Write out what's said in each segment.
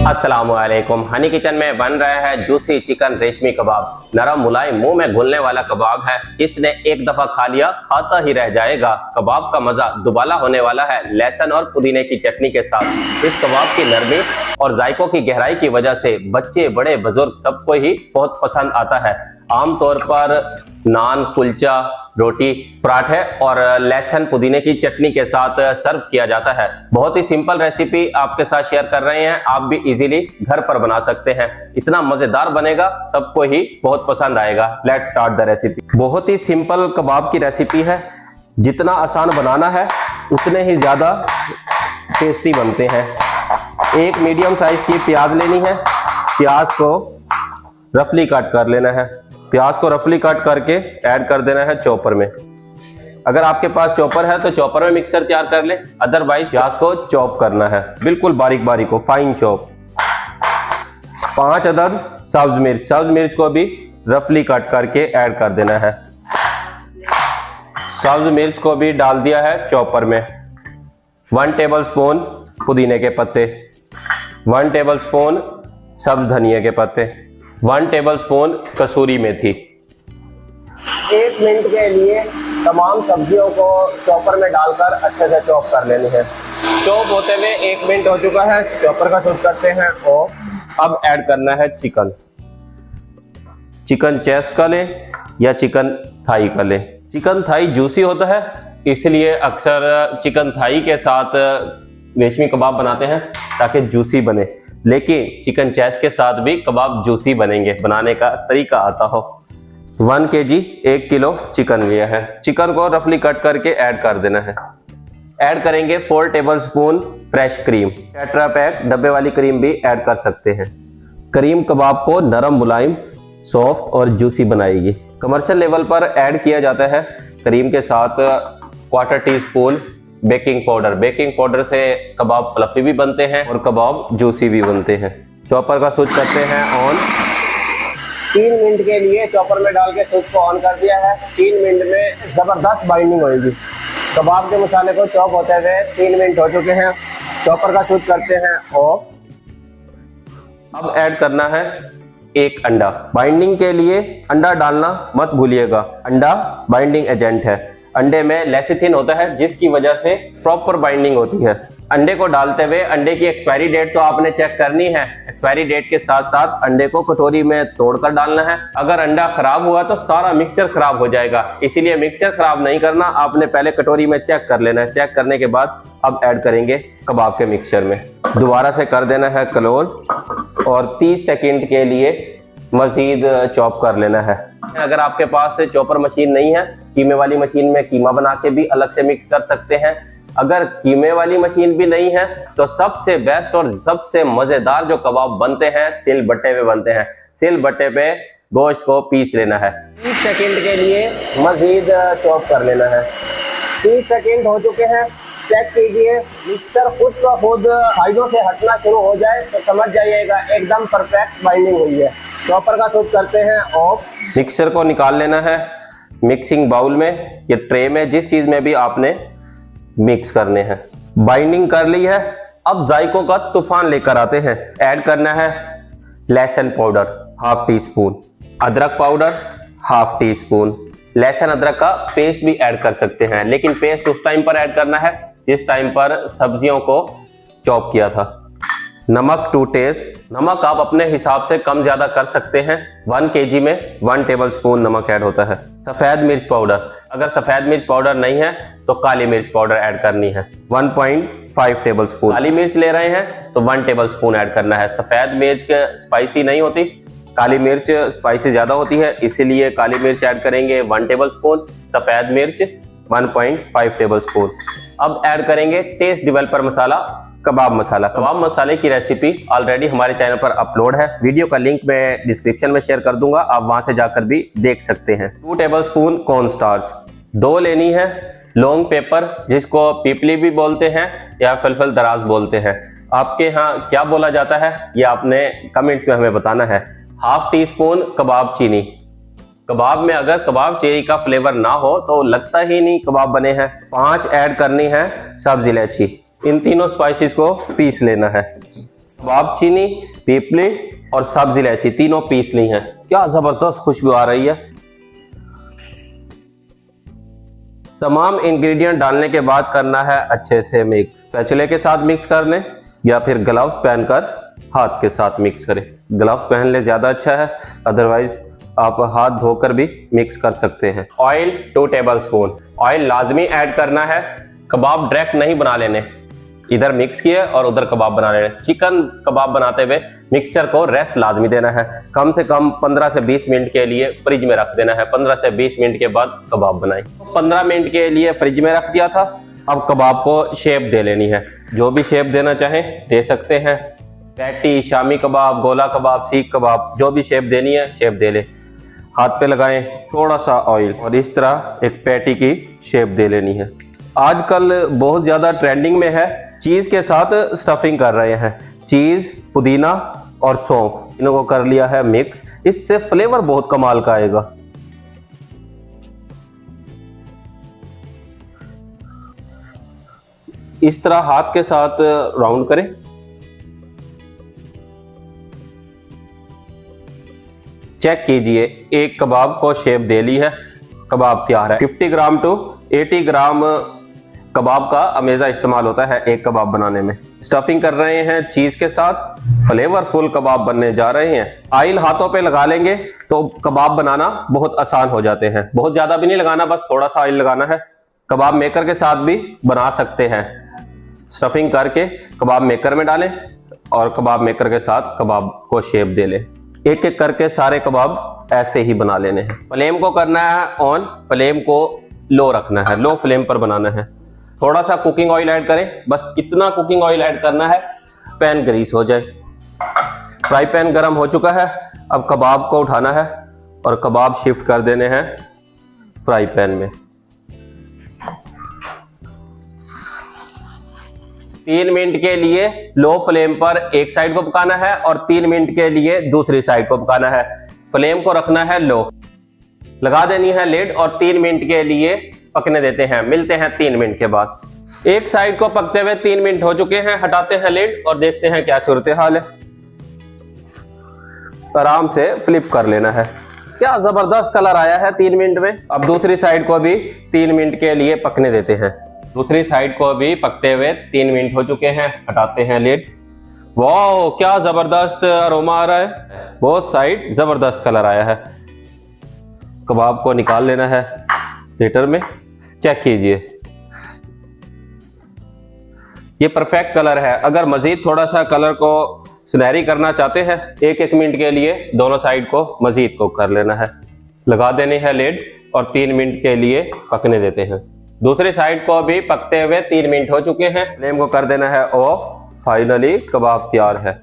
अस्सलामुअलैकुम। हनी किचन में बन रहा है जूसी चिकन रेशमी कबाब। नरम मुलायम मुंह में घुलने वाला कबाब है, जिसने एक दफा खा लिया खाता ही रह जाएगा। कबाब का मजा दुबाला होने वाला है लहसुन और पुदीने की चटनी के साथ। इस कबाब की नरमी और जायकों की गहराई की वजह से बच्चे बड़े बुजुर्ग सबको ही बहुत पसंद आता है। आमतौर पर नान, कुलचा, रोटी, पराठे और लहसुन पुदीने की चटनी के साथ सर्व किया जाता है। बहुत ही सिंपल रेसिपी आपके साथ शेयर कर रहे हैं, आप भी इजीली घर पर बना सकते हैं। इतना मजेदार बनेगा, सबको ही बहुत पसंद आएगा। Let's start the recipe. बहुत ही सिंपल कबाब की रेसिपी है, जितना आसान बनाना है उतने ही ज्यादा टेस्टी बनते हैं। एक मीडियम साइज की प्याज लेनी है, प्याज को रफली कट कर लेना है। प्याज को रफली कट करके ऐड कर देना है चॉपर में। अगर आपके पास चॉपर है तो चॉपर में मिक्सर तैयार कर ले, अदरवाइज प्याज को चॉप करना है बिल्कुल बारीक बारीक को, फाइन चॉप। 5 अदद सब्ज मिर्च को भी रफली कट करके ऐड कर देना है। सब्ज मिर्च को भी डाल दिया है चॉपर में। 1 टेबलस्पून पुदीने के पत्ते, 1 टेबलस्पून सब्ज धनिया के पत्ते, 1 टेबलस्पून कसूरी मेथी। 1 मिनट के लिए तमाम सब्जियों को चॉपर में डालकर अच्छे से चॉप कर लेनी है। चॉप होते हुए 1 मिनट हो चुका है, चॉपर का स्विच करते हैं और अब ऐड करना है चिकन। चिकन चेस्ट का लें या चिकन थाई का लें। चिकन थाई जूसी होता है, इसलिए अक्सर चिकन थाई के साथ रेशमी कबाब बनाते हैं ताकि जूसी बने, लेकिन चिकन चेस्ट के साथ भी कबाब जूसी बनेंगे, बनाने का तरीका आता हो। 1 kg 1 किलो चिकन लिया है। चिकन को रफली कट करके ऐड कर देना है। ऐड करेंगे 4 tablespoon fresh cream. Tetra pack डब्बे वाली क्रीम भी ऐड कर सकते हैं। क्रीम कबाब को नरम मुलायम, सॉफ्ट और जूसी बनाएगी। कमर्शियल लेवल पर ऐड किया जाता है क्रीम के साथ 1/4 teaspoon baking powder. Baking powder से कबाब फ्लफी भी बनते हैं और कबाब जूसी भी बनते हैं। चॉपर का स्विच करते हैं ऑन। 3 मिनट के लिए चॉपर में डाल के स्विच को ऑन कर दिया है। 3 मिनट में जबरदस्त बाइंडिंग होगी। कबाब के मसाले को चॉप होते हुए 3 मिनट हो चुके हैं। चॉपर का स्विच करते हैं और अब ऐड करना है 1 अंडा। बाइंडिंग के लिए अंडा डालना मत भूलिएगा, अंडा बाइंडिंग एजेंट है। अंडे में लेसिथिन होता है, जिसकी वजह से प्रॉपर बाइंडिंग होती है। अंडे को डालते हुए अंडे की एक्सपायरी डेट तो आपने चेक करनी है। एक्सपायरी डेट के साथ साथ अंडे को कटोरी में तोड़कर डालना है। अगर अंडा खराब हुआ तो सारा मिक्सचर खराब हो जाएगा, इसीलिए मिक्सचर खराब नहीं करना, आपने पहले कटोरी में चेक कर लेना है। चेक करने के बाद अब ऐड करेंगे कबाब के मिक्सचर में। दोबारा से कर देना है क्लोज और 30 सेकेंड के लिए मजीद चॉप कर लेना है। अगर आपके पास चॉपर मशीन नहीं है, कीमे वाली मशीन में कीमा बना के भी अलग से मिक्स कर सकते हैं। अगर कीमे वाली मशीन भी नहीं है तो सबसे बेस्ट और सबसे मजेदार जो कबाब बनते हैं सिल बट्टे पे बनते हैं। सिल बट्टे पे गोश्त को पीस लेना है। 30 सेकेंड के लिए मजीद चॉप कर लेना है। 30 सेकेंड हो चुके हैं। चेक कीजिए, मिक्सर खुद का खुद साइडों से हटना शुरू हो जाए तो समझ जाइएगा एकदम परफेक्ट बाइंडिंग हुई है। चॉपर का स्विच करते हैं और मिक्सर को निकाल लेना है मिक्सिंग बाउल में या ट्रे में, जिस चीज में भी आपने मिक्स करने हैं। बाइंडिंग कर ली है। अब जायकों का तूफान लेकर आते हैं। ऐड करना है लहसुन पाउडर 1/2 टीस्पून, अदरक पाउडर 1/2 टीस्पून। लहसुन अदरक का पेस्ट भी ऐड कर सकते हैं, लेकिन पेस्ट उस टाइम पर ऐड करना है जिस टाइम पर सब्जियों को चॉप किया था। नमक टू टेस्ट। नमक आप अपने हिसाब से कम ज्यादा कर सकते हैं। 1 kg में 1 टेबलस्पून नमक ऐड होता है। सफेद मिर्च पाउडर, अगर सफेद मिर्च पाउडर नहीं है तो काली मिर्च पाउडर ऐड करनी है। 1.5 टेबलस्पून। काली मिर्च ले रहे हैं तो 1 टेबलस्पून ऐड करना है। सफेद मिर्च स्पाइसी नहीं होती, काली मिर्च स्पाइसी ज्यादा होती है, इसीलिए काली मिर्च ऐड करेंगे 1 टेबलस्पून, सफेद मिर्च 1.5 टेबलस्पून। अब ऐड करेंगे टेस्ट डेवलपर मसाला, कबाब मसाला। कबाब मसाले की रेसिपी ऑलरेडी हमारे चैनल पर अपलोड है, वीडियो का लिंक मैं डिस्क्रिप्शन में शेयर कर दूंगा, आप वहां से जाकर भी देख सकते हैं। 2 टेबलस्पून कॉर्न स्टार्च। 2 लेनी है लॉन्ग पेपर, जिसको पीपली भी बोलते हैं या फलफल दराज बोलते हैं। आपके यहाँ क्या बोला जाता है ये आपने कमेंट्स में हमें बताना है। 1/2 टीस्पून कबाब चीनी। कबाब में अगर कबाब चीनी का फ्लेवर ना हो तो लगता ही नहीं कबाब बने हैं। 5 ऐड करनी है सब्ज इलायची। इन तीनों स्पाइसेस को पीस लेना है। कबाब चीनी, पीपली और सब्ज इलायची तीनों पीस ली हैं। क्या जबरदस्त खुशबू आ रही है। तमाम इंग्रेडिएंट डालने के बाद करना है अच्छे से मिक्स। स्पैचुले के साथ मिक्स कर लें या फिर ग्लव्स पहनकर हाथ के साथ मिक्स करें। ग्लव्स पहन ले ज्यादा अच्छा है, अदरवाइज आप हाथ धोकर भी मिक्स कर सकते हैं। Oil 2 tablespoon. ऑयल लाजमी ऐड करना है, कबाब डायरेक्ट नहीं बना लेने। इधर मिक्स किए और उधर कबाब बना लेने। चिकन कबाब बनाते हुए मिक्सचर को रेस्ट लाजमी देना है। कम से कम 15 से 20 मिनट के लिए फ्रिज में रख देना है। 15 से 20 मिनट के बाद कबाब बनाएं। 15 मिनट के लिए फ्रिज में रख दिया था। अब कबाब को शेप दे लेनी है। जो भी शेप देना चाहें दे सकते हैं। पैटी, शामी कबाब, गोला कबाब, सीख कबाब, जो भी शेप देनी है शेप दे लें। हाथ पे लगाएं थोड़ा सा ऑयल और इस तरह एक पैटी की शेप दे लेनी है। आजकल बहुत ज्यादा ट्रेंडिंग में है, चीज के साथ स्टफिंग कर रहे हैं। चीज, पुदीना और सौंफ इनको कर लिया है मिक्स। इससे फ्लेवर बहुत कमाल का आएगा। इस तरह हाथ के साथ राउंड करें। चेक कीजिए, एक कबाब को शेप दे ली है, कबाब तैयार है। 50 ग्राम टू 80 ग्राम कबाब का अमेज़ा इस्तेमाल होता है एक कबाब बनाने में। स्टफिंग कर रहे हैं चीज के साथ, फ्लेवरफुल कबाब बनने जा रहे हैं। ऑयल हाथों पे लगा लेंगे तो कबाब बनाना बहुत आसान हो जाते हैं। बहुत ज्यादा भी नहीं लगाना, बस थोड़ा सा ऑयल लगाना है। कबाब मेकर के साथ भी बना सकते हैं। स्टफिंग करके कबाब मेकर में डालें और कबाब मेकर के साथ कबाब को शेप दे लें। एक एक करके सारे कबाब ऐसे ही बना लेने हैं। फ्लेम को करना है ऑन, फ्लेम को लो रखना है, लो फ्लेम पर बनाना है। थोड़ा सा कुकिंग ऑयल ऐड करें, बस इतना कुकिंग ऑयल ऐड करना है पैन ग्रीस हो जाए। फ्राई पैन गर्म हो चुका है। अब कबाब को उठाना है और कबाब शिफ्ट कर देने हैं फ्राई पैन में। 3 मिनट के लिए लो फ्लेम पर एक साइड को पकाना है और 3 मिनट के लिए दूसरी साइड को पकाना है। फ्लेम को रखना है लो, लगा देनी है लिड और 3 मिनट के लिए पकने देते हैं। मिलते हैं 3 मिनट के बाद। एक साइड को पकते हुए 3 मिनट हो चुके हैं। हटाते हैं लिड और देखते हैं क्या सूरत हाल है। आराम से फ्लिप कर लेना है। क्या जबरदस्त कलर आया है 3 मिनट में। अब दूसरी साइड को भी 3 मिनट के लिए पकने देते हैं। दूसरी साइड को भी पकते हुए 3 मिनट हो चुके हैं। हटाते हैं लिड। वाह, क्या जबरदस्त अरोमा आ रहा है। बहुत साइड जबरदस्त कलर आया है। कबाब को निकाल लेना है हीटर में। चेक कीजिए, ये परफेक्ट कलर है। अगर मजीद थोड़ा सा कलर को सुनहरी करना चाहते हैं, 1-1 मिनट के लिए दोनों साइड को मजीद को कर लेना है। लगा देनी है लिड और 3 मिनट के लिए पकने देते हैं। दूसरी साइड को भी पकते हुए 3 मिनट हो चुके हैं। फ्लेम को कर देना है ऑफ। फाइनली कबाब तैयार है।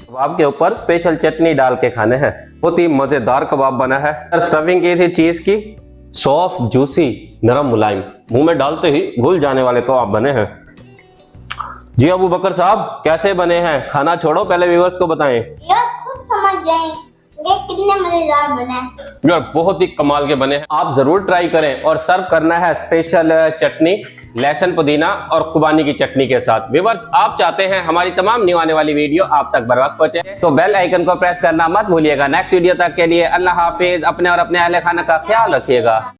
कबाब के ऊपर स्पेशल चटनी डाल के खाने हैं। बहुत ही मजेदार कबाब बना है। स्टफिंग की थी चीज की, सॉफ्ट, जूसी, नरम, मुलायम, मुंह में डालते ही घुल जाने वाले कबाब बने हैं। जी अबू बकर साहब, कैसे बने हैं? खाना छोड़ो, पहले व्यूअर्स को बताएं। खुद समझ जाएंगे कितने मजेदार बने हैं। यार बहुत ही कमाल के बने हैं। आप जरूर ट्राई करें। और सर्व करना है स्पेशल चटनी, लहसुन, पुदीना और खुबानी की चटनी के साथ। व्यूअर्स, आप चाहते हैं हमारी तमाम न्यू आने वाली वीडियो आप तक बर वक्त पहुंचे तो बेल आइकन को प्रेस करना मत भूलिएगा। नेक्स्ट वीडियो तक के लिए अल्लाह हाफिज। अपने और अपने अहले खाना का ख्याल रखिएगा।